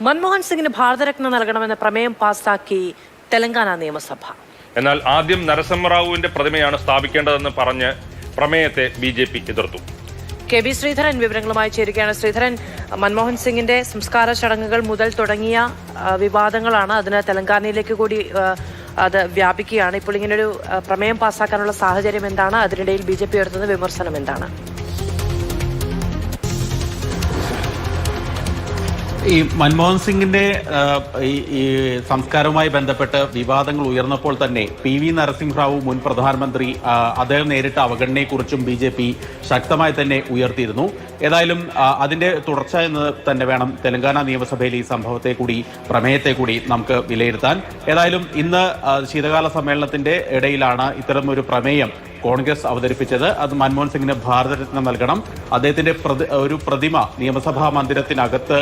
മൻമോഹൻ സിംഗിന് ഭാരതരത്ന നൽകണമെന്ന പ്രമേയം പാസാക്കി തെലങ്കാന നിയമസഭ. എന്നാൽ ആദ്യം നരസിംഹറാവുവിന്റെ പ്രതിമയാണ് സ്ഥാപിക്കേണ്ടതെന്ന് പറഞ്ഞ് പ്രമേയത്തെ ബി.ജെ.പി. എതിർത്തു. കെ.ബി. ശ്രീധരൻ വിവരങ്ങളുമായി ചേരുകയാണ്. ശ്രീധരൻ, മൻമോഹൻ സിംഗിന്റെ സംസ്കാര ചടങ്ങുകൾ മുതൽ തുടങ്ങിയ വിവാദങ്ങളാണ് അതിന് തെലങ്കാനയിലേക്ക് കൂടി അത് വ്യാപിക്കുകയാണ്. ഇപ്പോൾ ഇങ്ങനൊരു പ്രമേയം പാസ്സാക്കാനുള്ള സാഹചര്യം എന്താണ്? അതിനിടയിൽ ബി.ജെ.പി. ഉയർത്തുന്ന വിമർശനം എന്താണ്? ഈ മൻമോഹൻ സിംഗിന്റെ ഈ സംസ്കാരവുമായി ബന്ധപ്പെട്ട് വിവാദങ്ങൾ ഉയർന്നപ്പോൾ തന്നെ പി.വി. നരസിംഹറാവു മുൻ പ്രധാനമന്ത്രി അദ്ദേഹം നേരിട്ട അവഗണനയെക്കുറിച്ചും ബി.ജെ.പി. ശക്തമായി തന്നെ ഉയർത്തിയിരുന്നു. ഏതായാലും അതിന്റെ തുടർച്ച എന്ന് തന്നെ വേണം തെലങ്കാന നിയമസഭയിൽ ഈ സംഭവത്തെ കൂടി പ്രമേയത്തെ കൂടി നമുക്ക് വിലയിരുത്താൻ. ഏതായാലും ഇന്ന് ശീതകാല സമ്മേളനത്തിന്റെ ഇടയിലാണ് ഇത്തരം ഒരു പ്രമേയം കോൺഗ്രസ് അവതരിപ്പിച്ചത്. അത് മൻമോഹൻ സിംഗിന് ഭാരതരത്ന നൽകണം, അദ്ദേഹത്തിന്റെ ഒരു പ്രതിമ നിയമസഭാ മന്ദിരത്തിനകത്ത്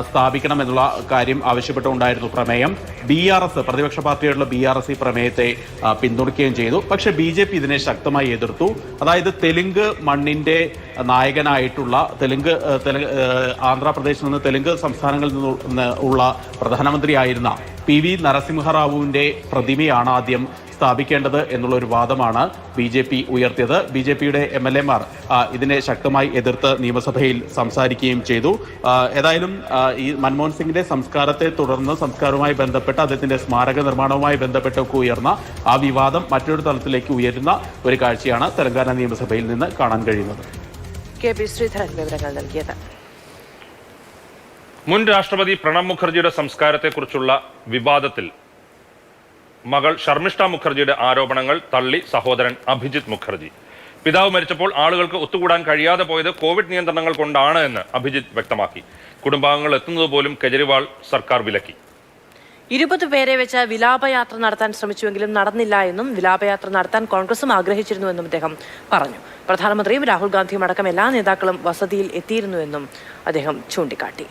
സ്ഥാപിക്കണം എന്നുള്ള കാര്യം ആവശ്യപ്പെട്ടുണ്ടായിരുന്നു പ്രമേയം. BRS പ്രതിപക്ഷ പാർട്ടിയായിട്ടുള്ള BRS ഈ പ്രമേയത്തെ പിന്തുണയ്ക്കുകയും ചെയ്തു. പക്ഷെ ബി.ജെ.പി. ഇതിനെ ശക്തമായി എതിർത്തു. അതായത് തെലുങ്ക് മണ്ണിന്റെ നായകനായിട്ടുള്ള ആന്ധ്രാപ്രദേശിൽ നിന്ന് തെലുങ്ക് സംസ്ഥാനങ്ങളിൽ നിന്ന് ഉള്ള പ്രധാനമന്ത്രിയായിരുന്ന പി.വി. നരസിംഹറാവുവിന്റെ പ്രതിമയാണ് ആദ്യം സ്ഥാപിക്കേണ്ടത് എന്നുള്ള ഒരു വാദമാണ് ബി.ജെ.പി. ഉയർത്തിയത്. ബി.ജെ.പിയുടെ MLA-മാർ ഇതിനെ ശക്തമായി എതിർത്ത് നിയമസഭയിൽ സംസാരിക്കുകയും ചെയ്തു. ഏതായാലും ഈ മൻമോഹൻ സിംഗിന്റെ സംസ്കാരത്തെ തുടർന്ന് സംസ്കാരവുമായി ബന്ധപ്പെട്ട് അദ്ദേഹത്തിന്റെ സ്മാരക നിർമ്മാണവുമായി ബന്ധപ്പെട്ടൊക്കെ ഉയർന്ന ആ വിവാദം മറ്റൊരു തലത്തിലേക്ക് ഉയരുന്ന ഒരു കാഴ്ചയാണ് തെലങ്കാന നിയമസഭയിൽ നിന്ന് കാണാൻ കഴിയുന്നത്. കെ.ബി. ശ്രീധരൻ വിവരങ്ങൾ നൽകിയത്. മുൻ രാഷ്ട്രപതി പ്രണബ് മുഖർജിയുടെ സംസ്കാരത്തെക്കുറിച്ചുള്ള വിവാദത്തിൽ മകൾ ഷർമിഷ്ഠ മുഖർജിയുടെ ആരോപണങ്ങൾ തള്ളി സഹോദരൻ അഭിജിത് മുഖർജി. പിതാവ് മരിച്ചപ്പോൾ ആളുകൾക്ക് ഒത്തുകൂടാൻ കഴിയാതെ പോയത് കോവിഡ് നിയന്ത്രണങ്ങൾ കൊണ്ടാണ് എന്ന് അഭിജിത്ത് വ്യക്തമാക്കി. കുടുംബാംഗങ്ങൾ എത്തുന്നത് പോലും കെജ്രിവാൾ സർക്കാർ വിലക്കി. 20 പേരെ വെച്ച് വിലാപയാത്ര നടത്താൻ ശ്രമിച്ചുവെങ്കിലും നടന്നില്ല എന്നും വിലാപയാത്ര നടത്താൻ കോൺഗ്രസും ആഗ്രഹിച്ചിരുന്നുവെന്നും അദ്ദേഹം പറഞ്ഞു. പ്രധാനമന്ത്രിയും രാഹുൽ ഗാന്ധിയും അടക്കം എല്ലാ നേതാക്കളും വസതിയിൽ എത്തിയിരുന്നുവെന്നും അദ്ദേഹം ചൂണ്ടിക്കാട്ടി.